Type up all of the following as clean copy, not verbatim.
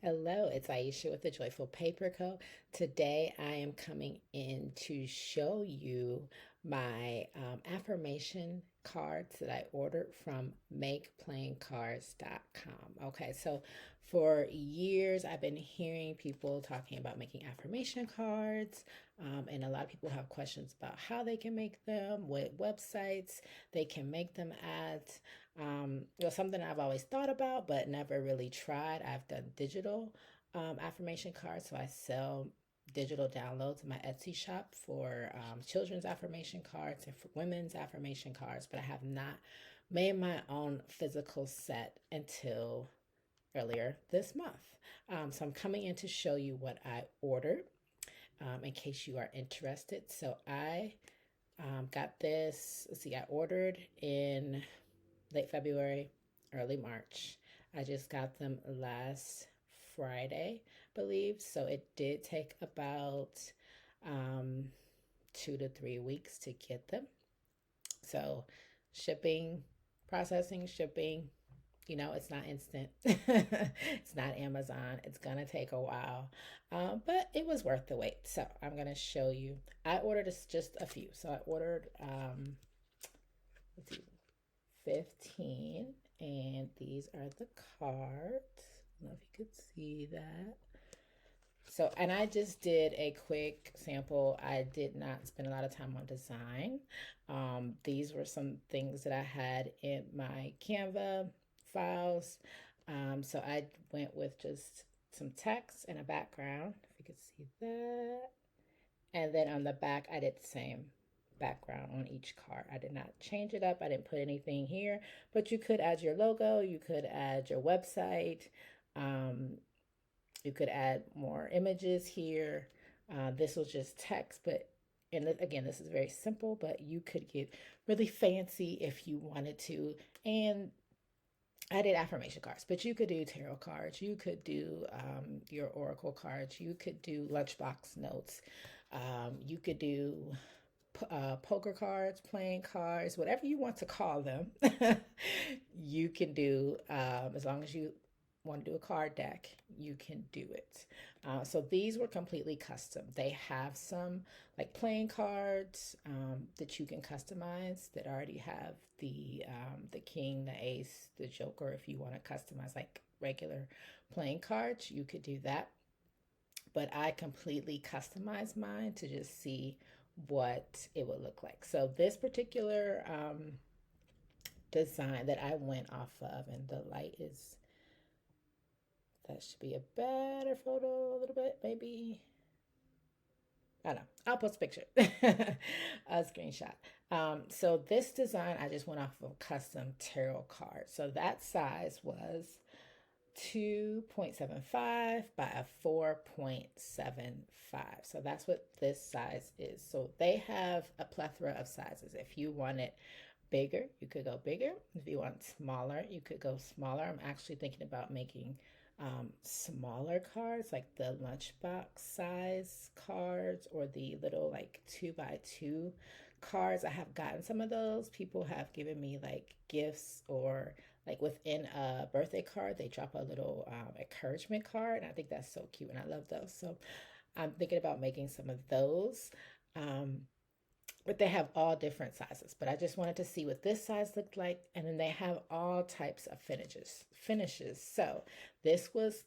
Hello, it's Aisha with the Joyful Paper Co. Today I am coming in to show you my affirmation cards that I ordered from makeplayingcards.com. Okay, so for years I've been hearing people talking about making affirmation cards, and a lot of people have questions about how they can make them, what websites they can make them at. It was something I've always thought about, but never really tried. I've done digital affirmation cards, so I sell digital downloads in my Etsy shop for children's affirmation cards and for women's affirmation cards, but I have not made my own physical set until earlier this month. So I'm coming in to show you what I ordered in case you are interested. So I got this. Let's see, I ordered in late February, early March. I just got them last Friday, I believe. So it did take about um, 2 to 3 weeks to get them. So shipping, processing, shipping, it's not instant. It's not Amazon. It's going to take a while. But it was worth the wait. So I'm going to show you. I ordered just a few. So I ordered, let's see, 15, and these are the cards. I don't know if you could see that. So, and I just did a quick sample. I did not spend a lot of time on design. These were some things that I had in my Canva files. So I went with just some text and a background, if you could see that. And then on the back, I did the same background on each card. I did not change it up. I didn't put anything here, but you could add your logo. You could add your website. Um, you could add more images here. This was just text, but and again, this is very simple, but you could get really fancy if you wanted to. And I did affirmation cards, but you could do tarot cards. You could do your oracle cards. You could do lunchbox notes. You could do poker cards, playing cards, whatever you want to call them. You can do, as long as you want to do a card deck, you can do it. So these were completely custom. They have some like playing cards that you can customize that already have the king, the ace, the joker. If you want to customize like regular playing cards, you could do that. But I completely customized mine to just see what it would look like. So this particular design that I went off of, and the light is, that should be a better photo a little bit, maybe. I don't know. I'll post a picture, a screenshot. So this design, I just went off of a custom tarot card. So that size was 2.75 by a 4.75. So that's what this size is. So they have a plethora of sizes. If you want it bigger, you could go bigger. If you want smaller, you could go smaller. I'm actually thinking about making smaller cards, like the lunchbox size cards or the little like 2 by 2 cards. I have gotten some of those. People have given me like gifts, or like within a birthday card, they drop a little encouragement card. And I think that's so cute, and I love those. So I'm thinking about making some of those. Um, but they have all different sizes. But I just wanted to see what this size looked like, and then they have all types of finishes. So this was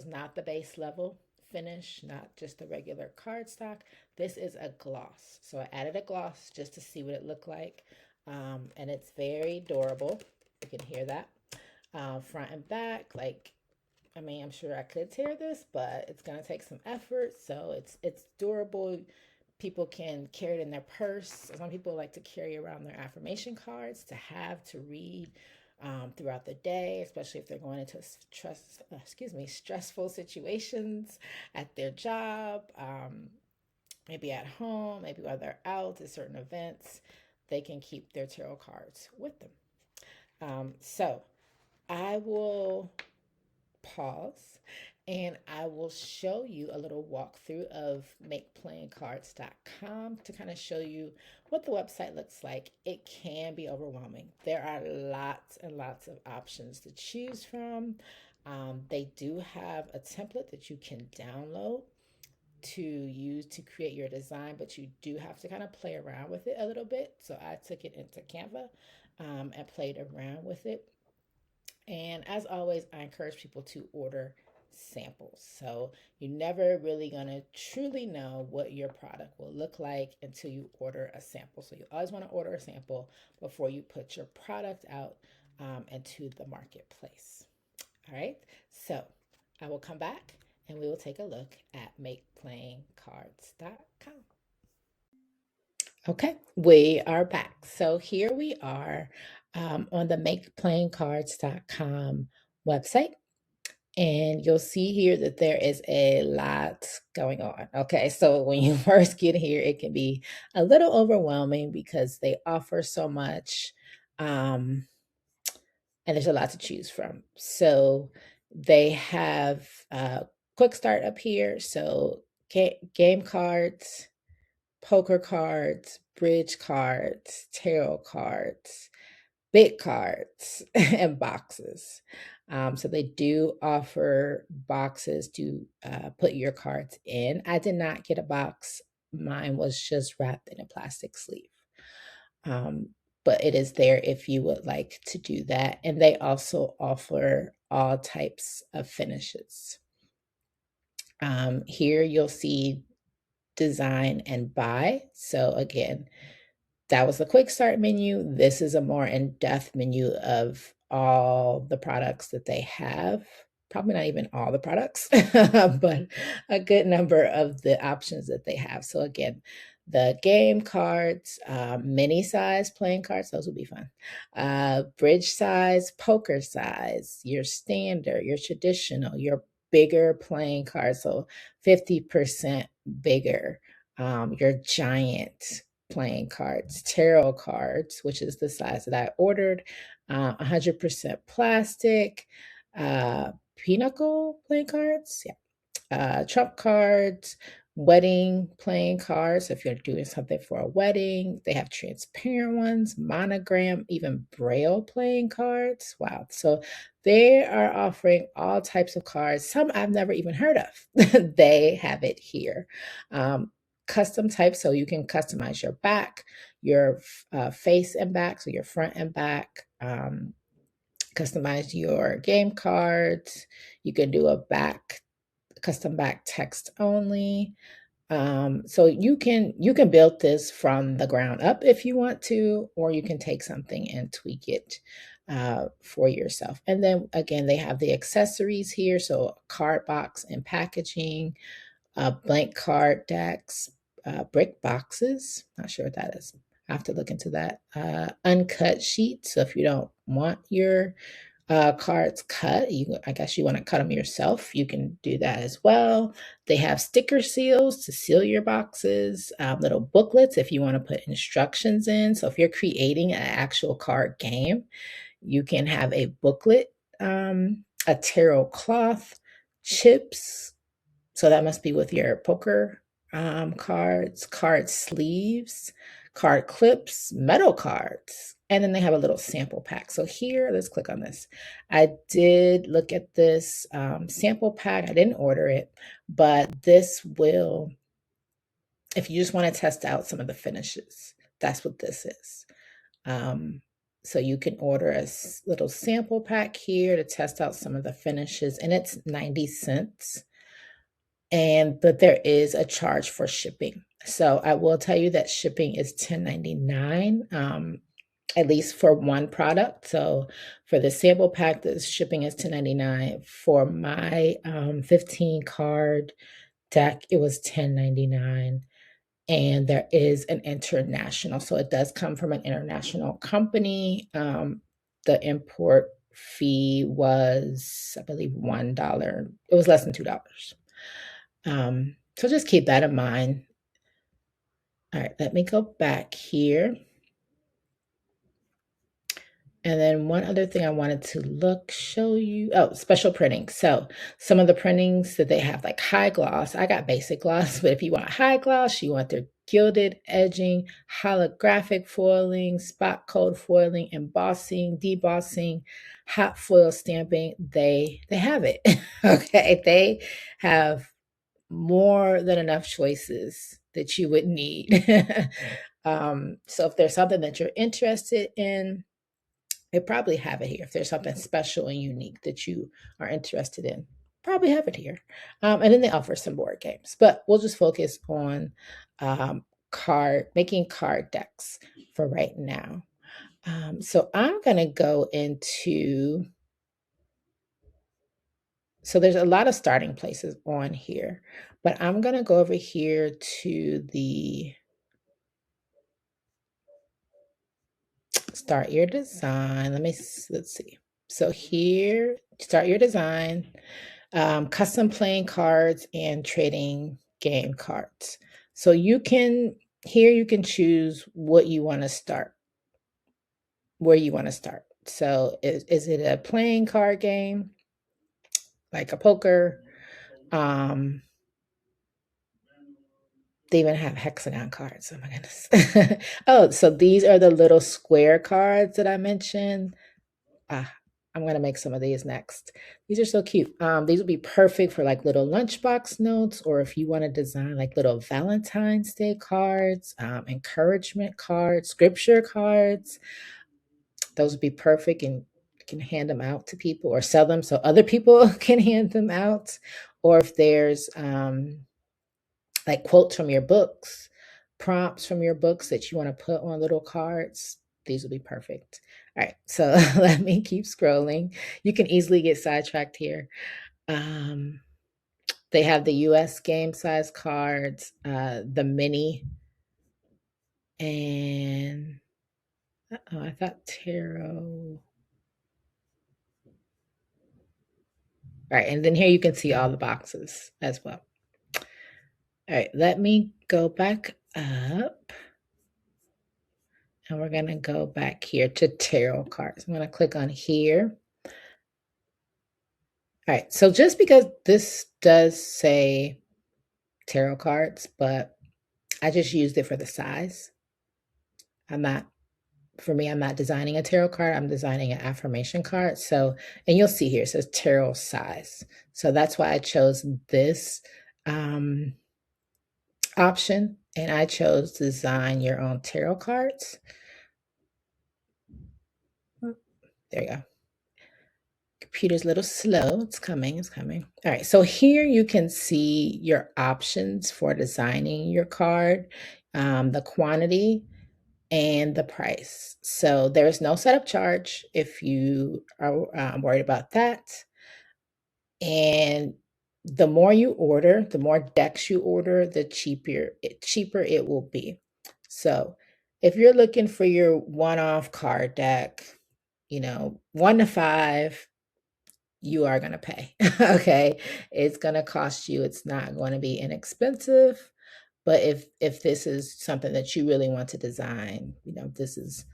not the base level finish, not just the regular cardstock. This is a gloss. So I added a gloss just to see what it looked like, and it's very durable. You can hear that. Front and back, like, I mean, I'm sure I could tear this, but it's gonna take some effort. So it's durable. People can carry it in their purse. Some people like to carry around their affirmation cards to have to read throughout the day, especially if they're going into stressful situations at their job, maybe at home, maybe while they're out at certain events. They can keep their tarot cards with them. So I will pause and I will show you a little walkthrough of makeplayingcards.com to kind of show you what the website looks like. It can be overwhelming. There are lots and lots of options to choose from. They do have a template that you can download to use to create your design, but you do have to kind of play around with it a little bit. So I took it into Canva and played around with it. And as always, I encourage people to order samples. So you're never really going to truly know what your product will look like until you order a sample. So you always want to order a sample before you put your product out into the marketplace. All right. So I will come back and we will take a look at makeplayingcards.com. Okay, we are back. So here we are on the makeplayingcards.com website. And you'll see here that there is a lot going on. Okay, so when you first get here, it can be a little overwhelming because they offer so much and there's a lot to choose from. So they have quick start up here. So game cards, poker cards, bridge cards, tarot cards, big cards, and boxes. So they do offer boxes to put your cards in. I did not get a box. Mine was just wrapped in a plastic sleeve. Um, but it is there if you would like to do that. And they also offer all types of finishes. Here you'll see design and buy. So again, that was the quick start menu. This is a more in-depth menu of all the products that they have. Probably not even all the products, but a good number of the options that they have. So again, the game cards, mini size playing cards, those would be fun. Bridge size, poker size, your standard, your traditional, your bigger playing cards, so 50% bigger, your giant playing cards, tarot cards, which is the size that I ordered, 100% plastic, pinnacle playing cards, yeah, trump cards, wedding playing cards. If you're doing something for a wedding, they have transparent ones, monogram, even braille playing cards. Wow. So they are offering all types of cards. Some I've never even heard of. They have it here. Custom type, so you can customize your back, your face and back, so your front and back. Customize your game cards. You can do a back custom back text only. So you can build this from the ground up if you want to, or you can take something and tweak it for yourself. And then again, they have the accessories here. So card box and packaging, blank card decks, brick boxes. Not sure what that is. I have to look into that. Uncut sheets. So if you don't want your cards cut, I guess you want to cut them yourself, you can do that as well. They have sticker seals to seal your boxes, little booklets if you want to put instructions in. So if you're creating an actual card game, you can have a booklet, a tarot cloth, chips, so that must be with your poker cards, card sleeves, card clips, metal cards. And then they have a little sample pack. So here, let's click on this. I did look at this sample pack. I didn't order it, but this will, if you just want to test out some of the finishes, that's what this is. So you can order a little sample pack here to test out some of the finishes, and it's 90 cents. But there is a charge for shipping. So I will tell you that shipping is $10.99, at least for one product. So for the sample pack, the shipping is $10.99. For my 15 card deck, it was $10.99. And there is an international. So it does come from an international company. The import fee was, I believe, $1. It was less than $2. So just keep that in mind. All right, let me go back here. And then one other thing I wanted to show you. Oh, special printing. So some of the printings that they have, like high gloss. I got basic gloss, but if you want high gloss, you want their gilded edging, holographic foiling, spot code foiling, embossing, debossing, hot foil stamping. They have it. Okay, they have more than enough choices that you would need. So if there's something that you're interested in, they probably have it here. If there's something special and unique that you are interested in, probably have it here. And then they offer some board games, but we'll just focus on making card decks for right now. So I'm going to go into, so there's a lot of starting places on here, but I'm going to go over here to the start your design. Let's see. So here, start your design, custom playing cards and trading game cards. So you can choose what you want to start, where you want to start. So is it a playing card game like a poker? They even have hexagon cards. Oh my goodness. Oh, so these are the little square cards that I mentioned. I'm going to make some of these next. These are so cute. These would be perfect for like little lunchbox notes, or if you want to design like little Valentine's Day cards, encouragement cards, scripture cards. Those would be perfect, and you can hand them out to people or sell them so other people can hand them out. Or if there's like quotes from your books, prompts from your books that you want to put on little cards, these will be perfect. All right, so let me keep scrolling. You can easily get sidetracked here. They have the US game size cards, the mini, and oh, I thought tarot. All right, and then here you can see all the boxes as well. All right, let me go back up. And we're going to go back here to tarot cards. I'm going to click on here. All right, so just because this does say tarot cards, but I just used it for the size. I'm not designing a tarot card. I'm designing an affirmation card. So, and you'll see here, it says tarot size. So that's why I chose this option. And I chose design your own tarot cards. There you go. Computer's a little slow. It's coming. All right. So here you can see your options for designing your card, the quantity, and the price. So there's no setup charge if you are worried about that. And the more you order, the more decks you order, the cheaper it will be. So if you're looking for your one-off card deck, 1 to 5, you are going to pay. Okay. It's going to cost you. It's not going to be inexpensive. But if this is something that you really want to design, this is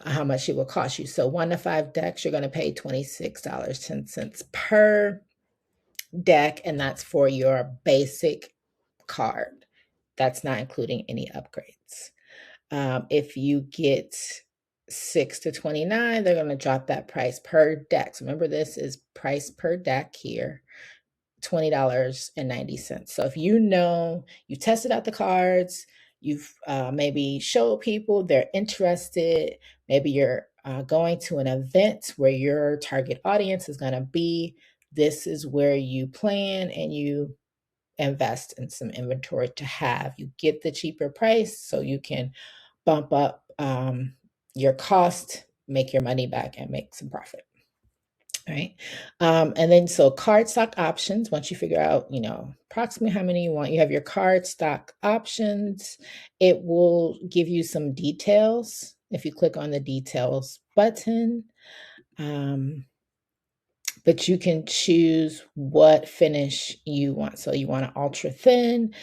how much it will cost you. So 1 to 5 decks, you're going to pay $26.10 per deck. And that's for your basic card. That's not including any upgrades. If you get 6 to 29, they're going to drop that price per deck. So remember, this is price per deck here, $20.90. So if you tested out the cards, you've maybe showed people, they're interested, maybe you're going to an event where your target audience is going to be, this is where you plan and you invest in some inventory to have. You get the cheaper price so you can bump up your cost, make your money back, and make some profit. All right. And then so card stock options, once you figure out, approximately how many you want, you have your card stock options. It will give you some details if you click on the details button. But you can choose what finish you want. So you want an ultra thin,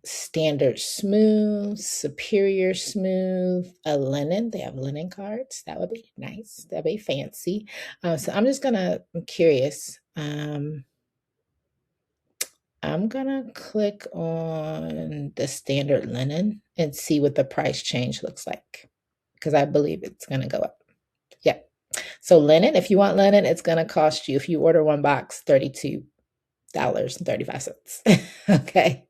standard smooth, superior smooth, a linen. They have linen cards. That would be nice. That'd be fancy. So I'm just gonna, I'm curious. I'm gonna click on the standard linen and see what the price change looks like because I believe it's gonna go up. Yeah. So linen, if you want linen, it's gonna cost you, if you order one box, $32.35. Okay.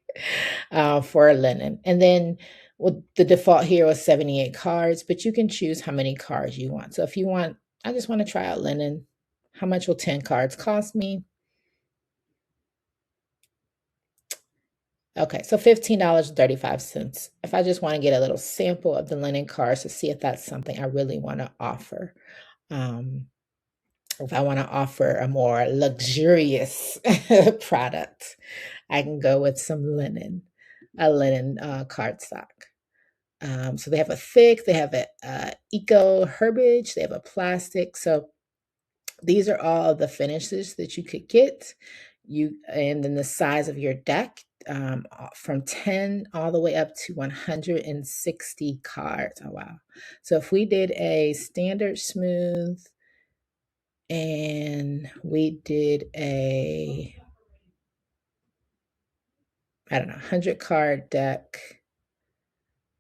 For linen. And then well, the default here was 78 cards, but you can choose how many cards you want. So if you want, I just want to try out linen. How much will 10 cards cost me? Okay, so $15.35. If I just want to get a little sample of the linen cards to see if that's something I really want to offer. If I want to offer a more luxurious product, I can go with some linen, a linen cardstock. So they have a thick, they have a eco herbage, they have a plastic. So these are all the finishes that you could get. And then the size of your deck, from 10 all the way up to 160 cards. Oh wow! So if we did a standard smooth and we did a, I don't know, 100 card deck,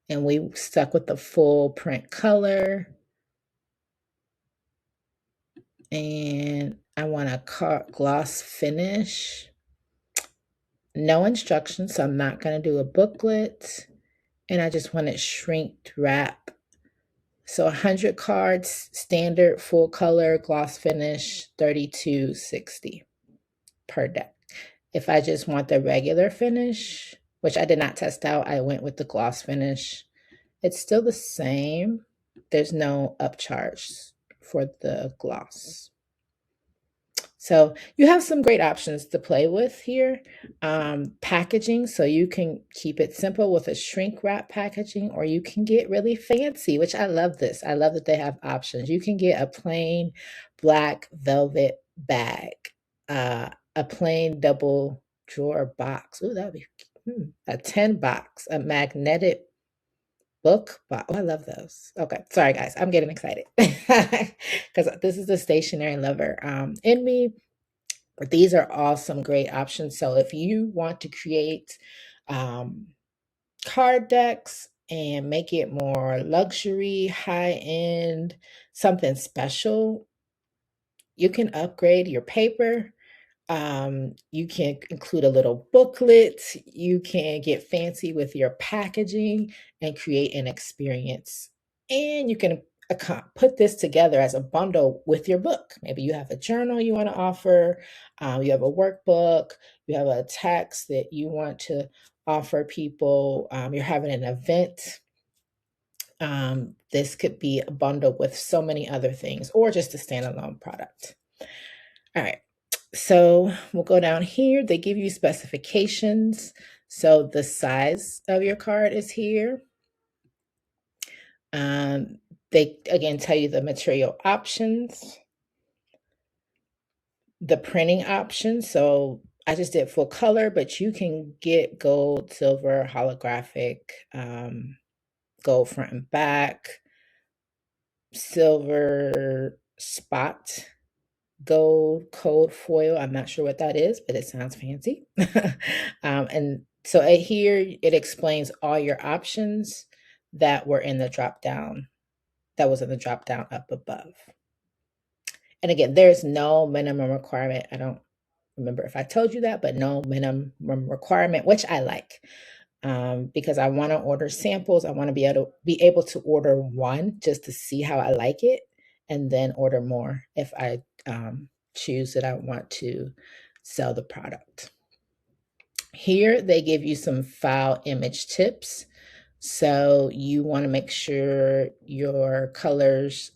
and we stuck with the full print color, and I want a gloss finish. No instructions, so I'm not going to do a booklet. And I just want it shrink wrap. So 100 cards, standard, full color, gloss finish, $32.60 per deck. If I just want the regular finish, which I did not test out, I went with the gloss finish. It's still the same. There's no upcharge for the gloss. So you have some great options to play with here. Packaging, so you can keep it simple with a shrink wrap packaging, or you can get really fancy, which I love this. I love that they have options. You can get a plain black velvet bag, a plain double drawer box. Ooh, that would be a 10 box, a magnetic book box. Oh, I love those. Okay, sorry guys, I'm getting excited because this is the stationery lover in me. But these are all some great options. So if you want to create um, card decks and make it more luxury, high end, something special, you can upgrade your paper. You can include a little booklet. You can get fancy with your packaging and create an experience. And you can put this together as a bundle with your book. Maybe you have a journal you want to offer, you have a workbook, you have a text that you want to offer people, you're having an event. This could be a bundle with so many other things, or just a standalone product. All right. So we'll go down here. They give you specifications. So the size of your card is here. They again tell you the material options, the printing options. So I just did full color, but you can get gold, silver, holographic, gold front and back, silver spot, gold code foil. I'm not sure what that is, but it sounds fancy. And so here it explains all your options that were in the drop down, that was in the drop down up above. And again, there's no minimum requirement. I don't remember if I told you that, but no minimum requirement, which I like. Because I want to order samples. I want to be able to order one just to see how I like it, and then order more if I choose that I want to sell the product. Here they give you some file image tips. So you want to make sure your colors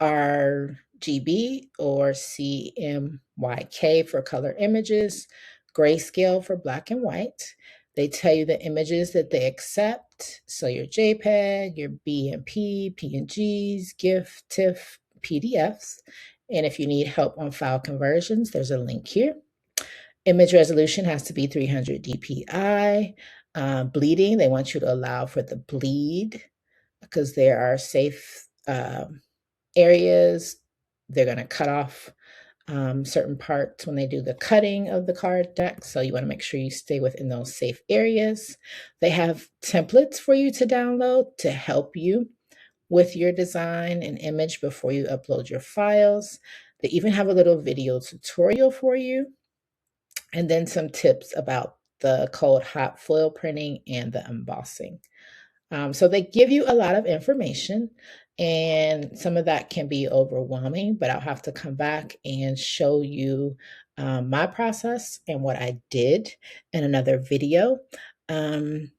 RGB or CMYK for color images, grayscale for black and white. They tell you the images that they accept. So your JPEG, your BMP, PNGs, GIF, TIFF, PDFs. And if you need help on file conversions, there's a link here. Image resolution has to be 300 dpi. Bleeding, they want you to allow for the bleed because there are safe areas. They're going to cut off certain parts when they do the cutting of the card deck. So you want to make sure you stay within those safe areas. They have templates for you to download to help you with your design and image before you upload your files. They even have a little video tutorial for you, and then some tips about the cold hot foil printing and the embossing. So they give you a lot of information, and some of that can be overwhelming, but I'll have to come back and show you my process and what I did in another video. Um,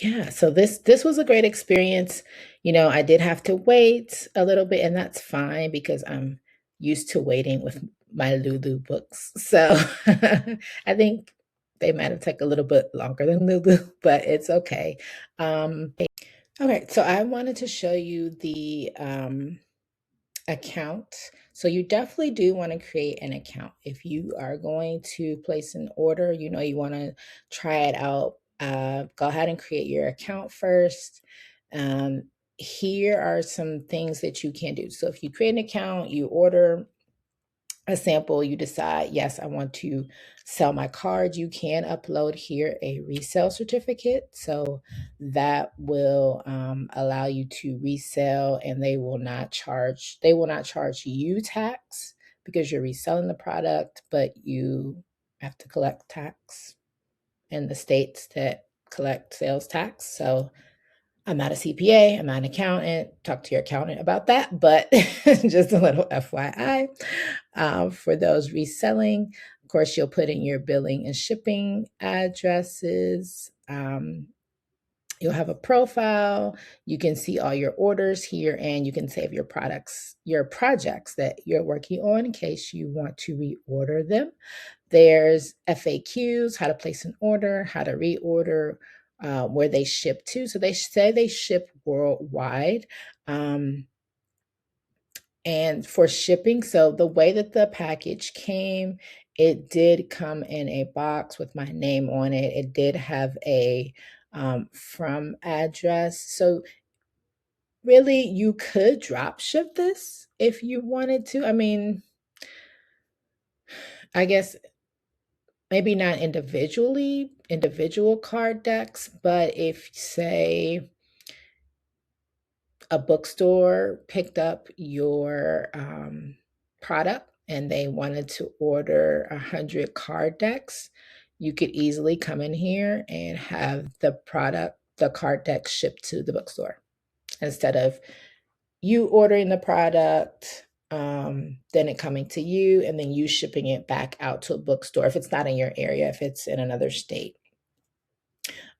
yeah, so this was a great experience. I did have to wait a little bit, and that's fine because I'm used to waiting with my Lulu books. So I think they might have taken a little bit longer than Lulu, but it's okay. Okay, so I wanted to show you the account. So you definitely do want to create an account. If you are going to place an order, you want to try it out, go ahead and create your account first. Here are some things that you can do. So if you create an account, you order a sample, you decide, yes, I want to sell my card, you can upload here a resale certificate. So that will allow you to resell, and they will not charge you tax because you're reselling the product, but you have to collect tax in the states that collect sales tax. So I'm not a CPA, I'm not an accountant. Talk to your accountant about that, but just a little FYI. For those reselling, of course, you'll put in your billing and shipping addresses. You'll have a profile. You can see all your orders here, and you can save your projects that you're working on in case you want to reorder them. There's FAQs, how to place an order, how to reorder, where they ship to. So they say they ship worldwide. And for shipping, so the way that the package came, it did come in a box with my name on it. It did have a from address. So really, you could drop ship this if you wanted to. I mean, I guess maybe not individual card decks, but if, say, a bookstore picked up your product and they wanted to order 100 card decks, you could easily come in here and have the card deck shipped to the bookstore instead of you ordering the product, then it coming to you, and then you shipping it back out to a bookstore if it's not in your area, if it's in another state.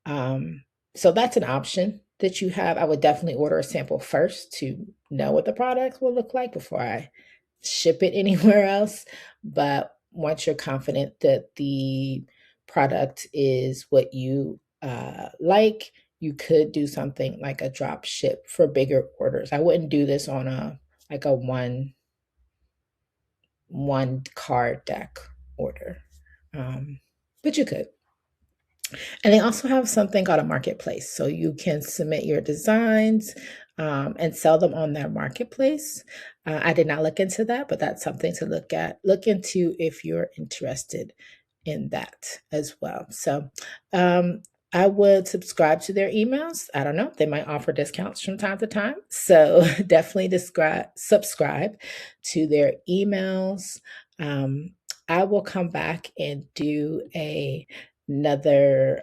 So that's an option that you have. I would definitely order a sample first to know what the product will look like before I ship it anywhere else. But once you're confident that the product is what you like, you could do something like a drop ship for bigger orders. I wouldn't do this on a one card deck order, but you could. And they also have something called a marketplace. So you can submit your designs and sell them on their marketplace. I did not look into that, but that's something to look into if you're interested in that as well. So I would subscribe to their emails. I don't know, they might offer discounts from time to time. So definitely subscribe to their emails. I will come back and do another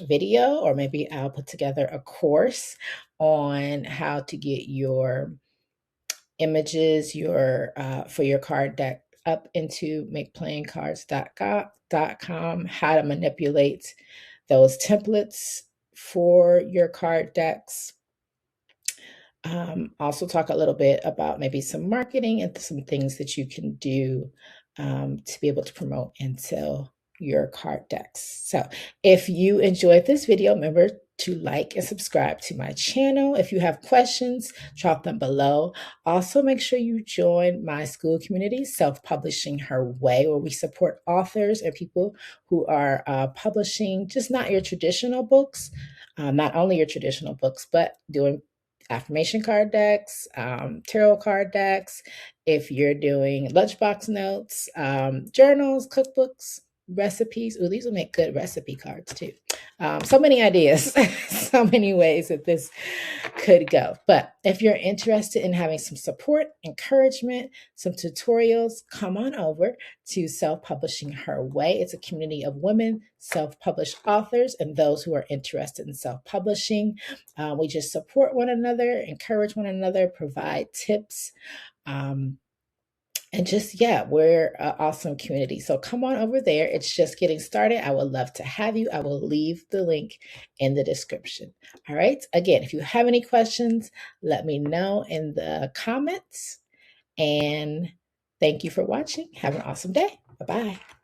video, or maybe I'll put together a course on how to get your images for your card deck up into makeplayingcards.com, how to manipulate those templates for your card decks. Also talk a little bit about maybe some marketing and some things that you can do to be able to promote and sell your card decks. So if you enjoyed this video, remember to like and subscribe to my channel. If you have questions, drop them below. Also, make sure you join my school community, Self-Publishing Her Way, where we support authors and people who are publishing just not your traditional books, not only your traditional books, but doing affirmation card decks, tarot card decks. If you're doing lunchbox notes, journals, cookbooks, recipes. Ooh, these will make good recipe cards too. So many ideas, so many ways that this could go. But if you're interested in having some support, encouragement, some tutorials, come on over to Self-Publishing Her Way. It's a community of women, self-published authors, and those who are interested in self-publishing. We just support one another, encourage one another, provide tips. And just, yeah, we're an awesome community. So come on over there. It's just getting started. I would love to have you. I will leave the link in the description. All right. Again, if you have any questions, let me know in the comments. And thank you for watching. Have an awesome day. Bye-bye.